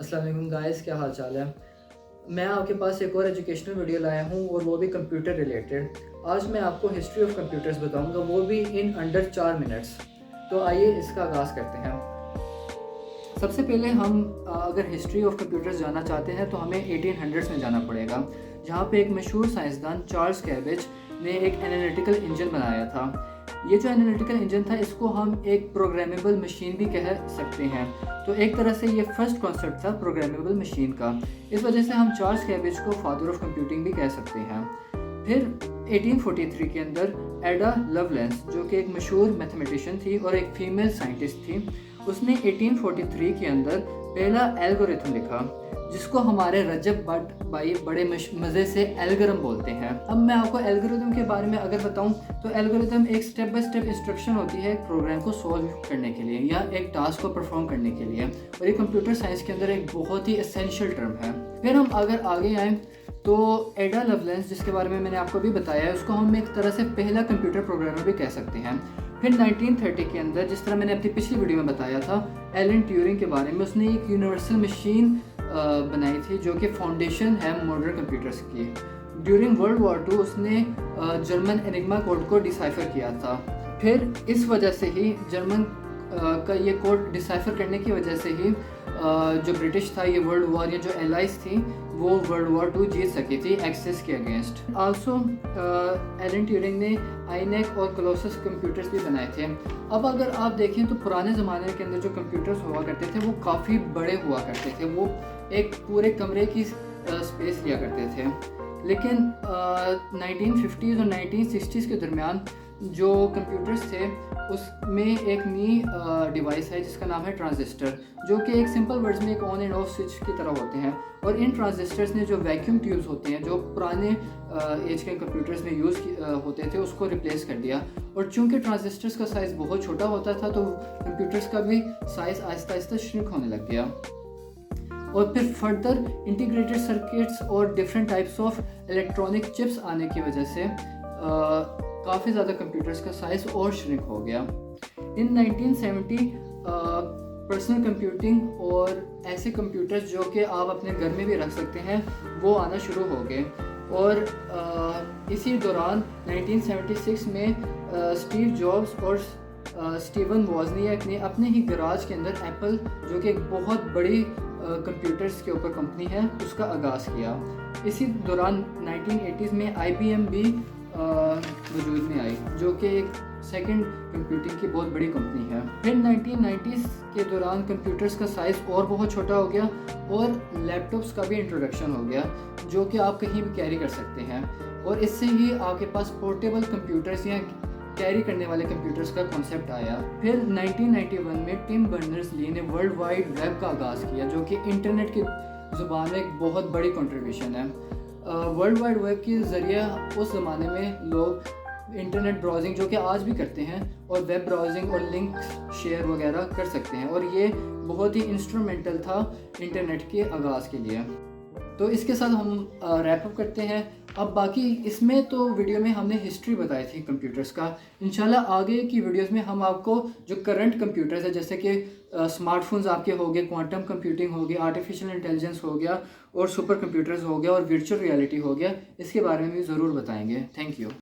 अस्सलाम वालेकुम गाइस, क्या हाल चाल है। मैं आपके पास एक और एजुकेशनल वीडियो लाया हूँ और वो भी कंप्यूटर रिलेटेड। आज मैं आपको हिस्ट्री ऑफ कंप्यूटर्स बताऊँगा, वो भी इन अंडर 4 मिनट्स। तो आइए इसका आगाज़ करते हैं। सबसे पहले हम अगर हिस्ट्री ऑफ कंप्यूटर्स जानना चाहते हैं तो हमें 1800s में जाना पड़ेगा, जहाँ पे एक मशहूर साइंसदान चार्ल्स कैबेज ने एक एनालिटिकल इंजन बनाया था। ये जो एनालिटिकल इंजन था, इसको हम एक प्रोग्रामेबल मशीन भी कह सकते हैं। तो एक तरह से ये फर्स्ट कॉन्सेप्ट था प्रोग्रामेबल मशीन का। इस वजह से हम चार्ल्स कैबेज को फादर ऑफ कंप्यूटिंग भी कह सकते हैं। फिर 1843 के अंदर एडा लवलेंस, जो कि एक मशहूर मैथमेटिशियन थी और एक फीमेल साइंटिस्ट थी, उसने 1843 के अंदर पहला एल्गोरिथम लिखा, जिसको हमारे रजब भट्ट भाई बड़े मज़े से एल्गोरिथम बोलते हैं। अब मैं आपको एल्गोरिथम के बारे में अगर बताऊं तो एल्गोरिथम एक स्टेप बाय स्टेप इंस्ट्रक्शन होती है एक प्रोग्राम को सॉल्व करने के लिए या एक टास्क को परफॉर्म करने के लिए, और ये कंप्यूटर साइंस के अंदर एक बहुत ही एसेंशियल टर्म है। फिर हम अगर आगे आएँ तो एडा लवलेंस, जिसके बारे में मैंने आपको भी बताया है, उसको हम एक तरह से पहला कंप्यूटर प्रोग्रामर भी कह सकते हैं। फिर 1930 के अंदर, जिस तरह मैंने अपनी पिछली वीडियो में बताया था एलन ट्यूरिंग के बारे में, उसने एक यूनिवर्सल मशीन बनाई थी जो कि फाउंडेशन है मॉडर्न कंप्यूटर्स की। ड्यूरिंग वर्ल्ड वॉर 2 उसने जर्मन एनिग्मा कोड को डिसाइफर किया था। फिर इस वजह से ही जर्मन का ये कोड डिसाइफर करने की वजह से ही जो ब्रिटिश था, ये वर्ल्ड वॉर या जो एलाइज थी, वो वर्ल्ड वॉर 2 जीत सकी थी एक्सेस के अगेंस्ट। आल्सो एलन ट्यूरिंग ने आईनेक और कोलोसस कंप्यूटर्स भी बनाए थे। अब अगर आप देखें तो पुराने ज़माने के अंदर जो कंप्यूटर्स हुआ करते थे वो काफ़ी बड़े हुआ करते थे, वो एक पूरे कमरे की स्पेस लिया करते थे। लेकिन 1950s और 1960s के दरमियान जो कंप्यूटर्स थे उसमें एक नई डिवाइस है जिसका नाम है ट्रांजिस्टर, जो कि एक सिंपल वर्ड्स में एक ऑन एंड ऑफ स्विच की तरह होते हैं। और इन ट्रांजिस्टर्स ने जो वैक्यूम ट्यूब्स होते हैं जो पुराने एज के कंप्यूटर्स में यूज़ होते थे, उसको रिप्लेस कर दिया। और चूंकि ट्रांजिस्टर्स का साइज़ बहुत छोटा होता था तो कंप्यूटर्स का भी साइज़ आहिस्ता आहिस्ता श्रिंक होने लग गया। और फिर फर्दर इंटीग्रेटेड सर्किट्स और different types of electronic chips आने की वजह से काफ़ी ज़्यादा कंप्यूटर्स का साइज़ और श्रिंक हो गया। इन 1970 पर्सनल कंप्यूटिंग और ऐसे कंप्यूटर्स जो कि आप अपने घर में भी रख सकते हैं वो आना शुरू हो गए। और इसी दौरान 1976 में स्टीव जॉब्स और स्टीवन वॉजनियाक ने अपने ही गराज के अंदर एप्पल, जो कि एक बहुत बड़ी कंप्यूटर्स के ऊपर कंपनी है, उसका आगाज़ किया। इसी दौरान 1980s में IBM भी वजूद में आई, जो कि एक सेकंड कंप्यूटिंग की बहुत बड़ी कंपनी है। फिर 1990s के दौरान कंप्यूटर्स का साइज़ और बहुत छोटा हो गया और लैपटॉप्स का भी इंट्रोडक्शन हो गया, जो कि आप कहीं भी कैरी कर सकते हैं। और इससे ही आपके पास पोर्टेबल कंप्यूटर्स या कैरी करने वाले कंप्यूटर्स का कॉन्सेप्ट आया। फिर 1991 में टिम बर्नर्स-ली ने वर्ल्ड वाइड वेब का आगाज़ किया, जो कि इंटरनेट की ज़ुबान में एक बहुत बड़ी कंट्रीब्यूशन है। वर्ल्ड वाइड वेब के ज़रिए उस ज़माने में लोग इंटरनेट ब्राउजिंग, जो कि आज भी करते हैं, और वेब ब्राउजिंग और लिंक शेयर वगैरह कर सकते हैं। और ये बहुत ही इंस्ट्रूमेंटल था इंटरनेट के आगाज़ के लिए। तो इसके साथ हम रैप अप करते हैं। अब बाकी इसमें तो वीडियो में हमने हिस्ट्री बताई थी कंप्यूटर्स का। इंशाल्लाह आगे की वीडियोस में हम आपको जो करंट कंप्यूटर्स है, जैसे कि स्मार्टफोन्स आपके हो गए, क्वांटम कंप्यूटिंग हो गया, आर्टिफिशियल इंटेलिजेंस हो गया, और सुपर कंप्यूटर्स हो गया, और वर्चुअल रियलिटी हो गया, इसके बारे में भी ज़रूर बताएंगे। Thank you.